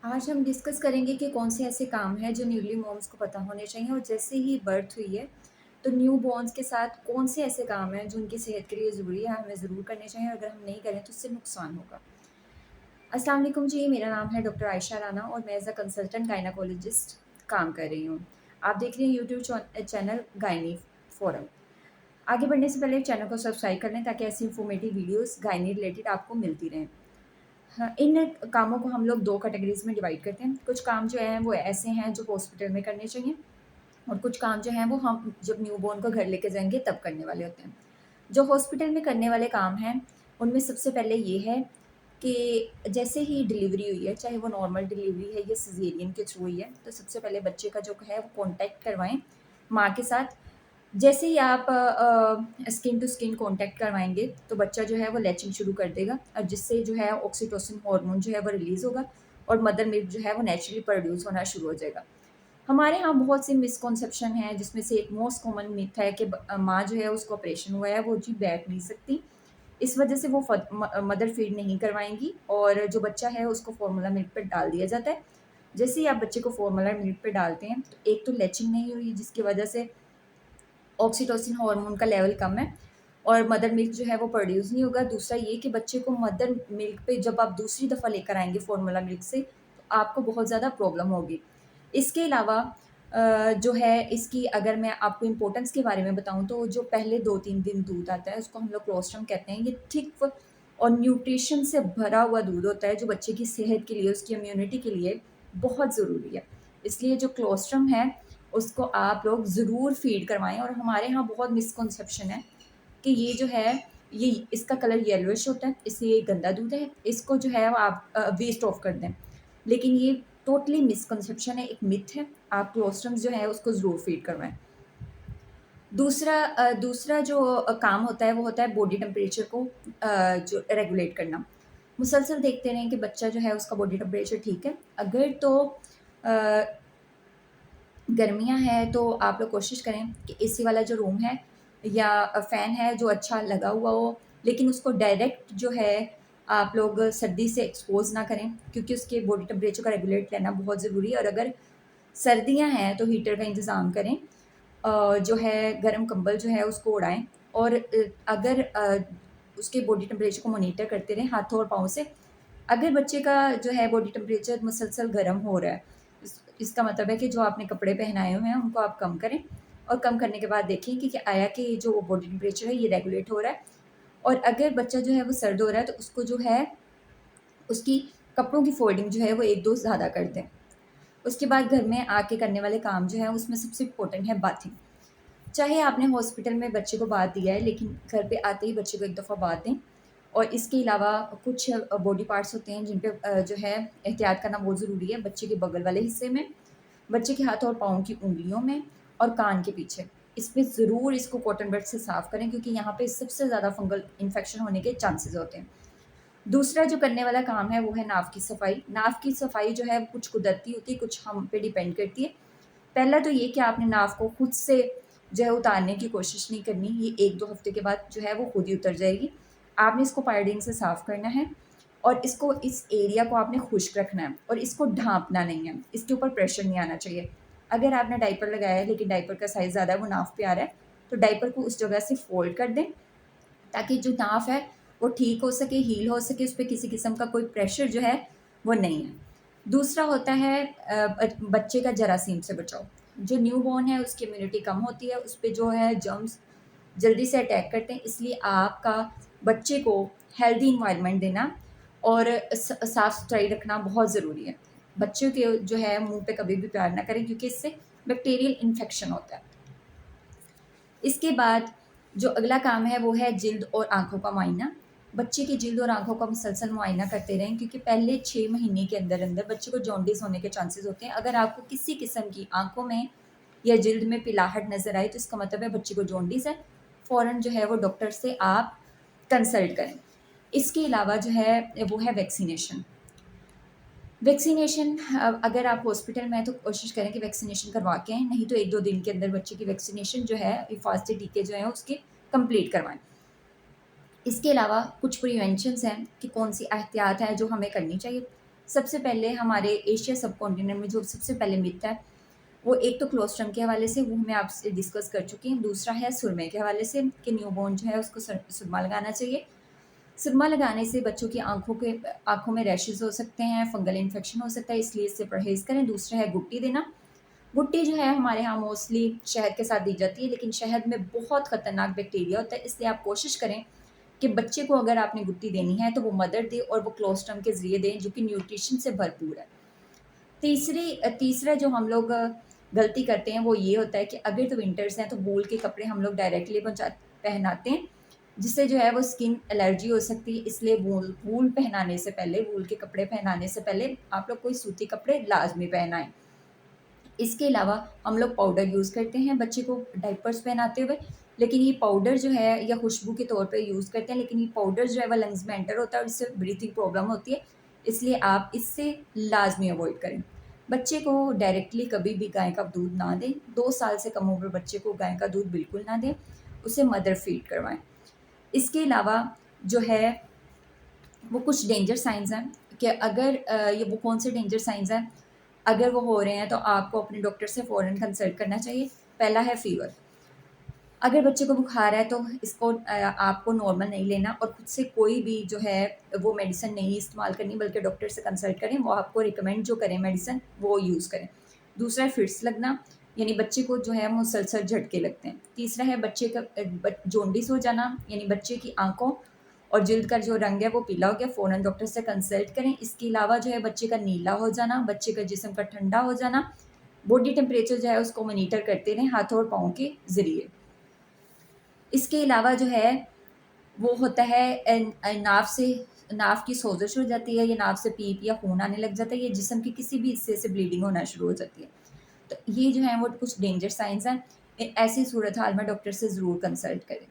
आज हम डिस्कस करेंगे कि कौन से ऐसे काम हैं जो न्यूली मॉम्स को पता होने चाहिए और जैसे ही बर्थ हुई है तो न्यू बॉर्न्स के साथ कौन से ऐसे काम हैं जो उनकी सेहत के लिए ज़रूरी है, हमें ज़रूर करने चाहिए। अगर हम नहीं करें तो उससे नुकसान होगा। अस्सलाम वालेकुम जी, मेरा नाम है डॉक्टर आयशा राना और मैं एज अ कंसल्टेंट गायनाकोलॉजिस्ट काम कर रही हूँ। आप देख रहे हैं यूट्यूब चैनल गायनी फोरम। आगे बढ़ने से पहले चैनल को सब्सक्राइब कर लें ताकि ऐसी इंफॉर्मेटिव वीडियोस गायनी रिलेटेड आपको मिलती रहें। हाँ, इन कामों को हम लोग 2 कैटेगरीज़ में डिवाइड करते हैं। कुछ काम जो हैं वो ऐसे हैं जो हॉस्पिटल में करने चाहिए और कुछ काम जो हैं वो हम जब न्यूबॉर्न को घर लेके जाएँगे तब करने वाले होते हैं। जो हॉस्पिटल में करने वाले काम हैं, उनमें सबसे पहले ये है कि जैसे ही डिलीवरी हुई है, चाहे वो नॉर्मल डिलीवरी है या सिज़ेरियन के थ्रू हुई है, तो सबसे पहले बच्चे का जो है वो कॉन्टैक्ट करवाएँ माँ के साथ। जैसे ही आप स्किन टू स्किन कॉन्टैक्ट करवाएँगे, तो बच्चा जो है वो लैचिंग शुरू कर देगा और जिससे जो है ऑक्सीटोसिन हार्मोन जो है वो रिलीज़ होगा और मदर मिल्क जो है वो नेचुरली प्रोड्यूस होना शुरू हो जाएगा। हमारे यहाँ बहुत सी मिसकॉन्सेप्शन है जिसमें से एक मोस्ट कॉमन मिथ है कि माँ जो है उसको ऑपरेशन हुआ है, वो जी बैठ नहीं सकती। इस वजह से वो मदर फीड नहीं करवाएँगी और जो बच्चा है उसको फ़ॉर्मूला मिल्क पे डाल दिया जाता है। जैसे ही आप बच्चे को फ़ॉर्मूला मिल्क पे डालते हैं, तो एक तो लैचिंग नहीं हुई जिसकी वजह से ऑक्सीटोसिन हार्मोन का लेवल कम है और मदर मिल्क जो है वो प्रोड्यूस नहीं होगा। दूसरा ये कि बच्चे को मदर मिल्क पे जब आप दूसरी दफ़ा लेकर आएँगे फ़ॉर्मूला मिल्क से, तो आपको बहुत ज़्यादा प्रॉब्लम होगी। इसके अलावा जो है इसकी अगर मैं आपको इम्पोर्टेंस के बारे में बताऊँ तो जो पहले 2-3 दिन दूध आता है उसको हम लोग क्लोस्ट्रम कहते हैं। ये थिक और न्यूट्रिशन से भरा हुआ दूध होता है जो बच्चे की सेहत के लिए, उसकी इम्यूनिटी के लिए बहुत ज़रूरी है। इसलिए जो क्लोस्ट्रम है उसको आप लोग ज़रूर फ़ीड करवाएँ और हमारे यहाँ बहुत मिसकंसेप्शन है कि ये जो है ये इसका कलर येलोइश होता है इसलिए ये गंदा दूध है, इसको जो है वो आप वेस्ट ऑफ कर दें। लेकिन ये टोटली मिसकंसेप्शन है, एक मिथ है। आप क्लोस्ट्रम्स जो है उसको ज़रूर फ़ीड करवाएँ। दूसरा जो काम होता है वो होता है बॉडी टेम्परेचर को जो रेगुलेट करना। मुसलसल देखते रहें कि बच्चा जो है उसका बॉडी टेम्परेचर ठीक है। अगर तो अ, गर्मियाँ हैं तो आप लोग कोशिश करें कि एसी वाला जो रूम है या फ़ैन है जो अच्छा लगा हुआ हो, लेकिन उसको डायरेक्ट जो है आप लोग सर्दी से एक्सपोज़ ना करें क्योंकि उसके बॉडी टेम्परेचर का रेगुलेट रहना बहुत ज़रूरी है और अगर सर्दियाँ हैं तो हीटर का इंतज़ाम करें। जो है गर्म कंबल जो है उसको उड़ाएँ और अगर उसके बॉडी टेम्परेचर को मॉनिटर करते रहें हाथों और पाँव से। अगर बच्चे का जो है बॉडी टेम्परेचर मुसलसल गर्म हो रहा है, इसका मतलब है कि जो आपने कपड़े पहनाए हुए हैं उनको आप कम करें और कम करने के बाद देखें कि क्या आया कि जो बॉडी टेम्परेचर है ये रेगुलेट हो रहा है। और अगर बच्चा जो है वो सर्द हो रहा है तो उसको जो है उसकी कपड़ों की फ़ोल्डिंग जो है वो 1-2 ज़्यादा कर दें। उसके बाद घर में आके करने वाले काम जो हैं उसमें सबसे इम्पोर्टेंट है बाथिंग। चाहे आपने हॉस्पिटल में बच्चे को बात दिया है लेकिन घर पे आते ही बच्चे को एक दफ़ा बात दें। और इसके अलावा कुछ बॉडी पार्ट्स होते हैं जिन पे जो है एहतियात करना बहुत ज़रूरी है। बच्चे के बगल वाले हिस्से में, बच्चे के हाथ और पाँव की उँगलियों में और कान के पीछे। इस पे ज़रूर इसको कॉटन बड से साफ़ करें क्योंकि यहाँ पे सबसे ज़्यादा फंगल इन्फेक्शन होने के चांसेस होते हैं। दूसरा जो करने वाला काम है वो है नाक की सफाई। नाक की सफाई जो है कुछ कुदरती होती है, कुछ हम पे डिपेंड करती है। पहला तो ये कि आपने नाक को खुद से जो है उतारने की कोशिश नहीं करनी, ये 1-2 हफ्ते के बाद जो है वो खुद ही उतर जाएगी। आपने इसको पायोडीन से साफ़ करना है और इसको इस एरिया को आपने खुश्क रखना है और इसको ढाँपना नहीं है, इसके ऊपर प्रेशर नहीं आना चाहिए। अगर आपने डायपर लगाया है लेकिन डायपर का साइज़ ज़्यादा है, वो नाक पे आ रहा है, तो डायपर को उस जगह से फ़ोल्ड कर दें ताकि जो नाफ है वो ठीक हो सके, हील हो सके, उस पे किसी किस्म का कोई प्रेशर जो है वो नहीं है। दूसरा होता है बच्चे का जरासीम से बचाव। जो न्यूबॉर्न है उसकी इम्यूनिटी कम होती है, उस पे जो है जर्म्स जल्दी से अटैक करते हैं, इसलिए आपका बच्चे को हेल्दी एनवायरनमेंट देना और साफ-सफाई रखना बहुत ज़रूरी है। बच्चों के जो है मुँह पे कभी भी प्यार ना करें क्योंकि इससे बैक्टीरियल इन्फेक्शन होता है। इसके बाद जो अगला काम है वो है जिल्द और आँखों का मुआयना। बच्चे की जिल्द और आँखों का मुसलसल मुआयना करते रहें क्योंकि पहले 6 महीने के अंदर-अंदर बच्चे को जॉन्डिस होने के चांसेस होते हैं। अगर आपको किसी किस्म की आँखों में या जिल्द में पिलाहट नज़र आए तो इसका मतलब है बच्चे को जॉन्डिस है। फ़ौरन जो है वो डॉक्टर से आप कंसल्ट करें। इसके अलावा जो है वो है वैक्सीनेशन। वैक्सीनेशन अगर आप हॉस्पिटल में हैं तो कोशिश करें कि वैक्सीनेशन करवा के आएँ, नहीं तो 1-2 दिन के अंदर बच्चे की वैक्सीनेशन जो है हिफाज़ती टीके जो हैं उसके कंप्लीट करवाएँ। इसके अलावा कुछ प्रिवेंशंस हैं कि कौन-सी एहतियात है जो हमें करनी चाहिए। सबसे पहले हमारे एशिया सब कॉन्टिनेंट में जो सबसे पहले मिथ है, वो एक तो क्लोस्ट्रम के हवाले से, वो मैं आपसे डिस्कस कर चुकी हूँ। दूसरा है सुरमे के हवाले से कि न्यूबॉर्न जो है उसको सुरमा लगाना चाहिए। सुरमा लगाने से बच्चों की आँखों में रैशेज़ हो सकते हैं, फंगल इन्फेक्शन हो सकता है, इसलिए इससे परहेज़ करें। दूसरा है गुट्टी देना। गुट्टी जो है हमारे यहाँ मोस्टली शहद के साथ दी जाती है, लेकिन शहद में बहुत ख़तरनाक बैक्टीरिया होता है, इसलिए आप कोशिश करें कि बच्चे को अगर आपने गुट्टी देनी है तो वो मदर दे और वो क्लोस्ट्रम के ज़रिए दें, जो कि न्यूट्रिशन से भरपूर है। तीसरा जो हम लोग गलती करते हैं वो ये होता है कि अगर तो विंटर्स हैं तो वूल के कपड़े हम लोग डायरेक्टली पहनाते हैं, जिससे जो है वो स्किन एलर्जी हो सकती है। इसलिए वूल के कपड़े पहनाने से पहले आप लोग कोई सूती कपड़े लाजमी पहनाएं। इसके अलावा हम लोग पाउडर यूज़ करते हैं बच्चे को डायपर्स पहनाते हुए, लेकिन ये पाउडर जो है या खुशबू के तौर पे यूज़ करते हैं, लेकिन ये पाउडर जो है वो लंग्स में एंटर होता है और इससे ब्रीथिंग प्रॉब्लम होती है, इसलिए आप इससे लाजमी अवॉइड करें। बच्चे को डायरेक्टली कभी भी गाय का दूध ना दें। 2 साल से कम उम्र बच्चे को गाय का दूध बिल्कुल ना दें, उसे मदर फीड करवाएं। इसके अलावा जो है वो कुछ डेंजर साइंस हैं कि अगर ये वो कौन से डेंजर साइंस हैं, अगर वो हो रहे हैं तो आपको अपने डॉक्टर से फ़ौरन कंसल्ट करना चाहिए। पहला है फ़ीवर। अगर बच्चे को बुखार है तो इसको आपको नॉर्मल नहीं लेना और खुद से कोई भी जो है वो मेडिसिन नहीं इस्तेमाल करनी, बल्कि डॉक्टर से कंसल्ट करें, वो आपको रिकमेंड जो करें मेडिसिन वो यूज़ करें। दूसरा है फिट्स लगना, यानी बच्चे को जो है मुसलसल झटके लगते हैं। तीसरा है बच्चे का जॉन्डिस हो जाना, यानी बच्चे की आँखों और जिल्द का जो रंग है वो पीला हो गया, फ़ौरन डॉक्टर से कंसल्ट करें। इसके अलावा जो है बच्चे का नीला हो जाना, बच्चे का जिस्म का ठंडा हो जाना, बॉडी टेम्परेचर जो है उसको मॉनिटर करते रहें हाथों और पाँव के ज़रिए। इसके अलावा जो है वो होता है नाव की सोजश हो जाती है, या नाव से पीप या खून आने लग जाता है, या जिस्म के किसी भी हिस्से से ब्लीडिंग होना शुरू हो जाती है। तो ये जो है वो कुछ डेंजर साइंस हैं। ऐसी सूरत हाल में डॉक्टर से ज़रूर कंसल्ट करें।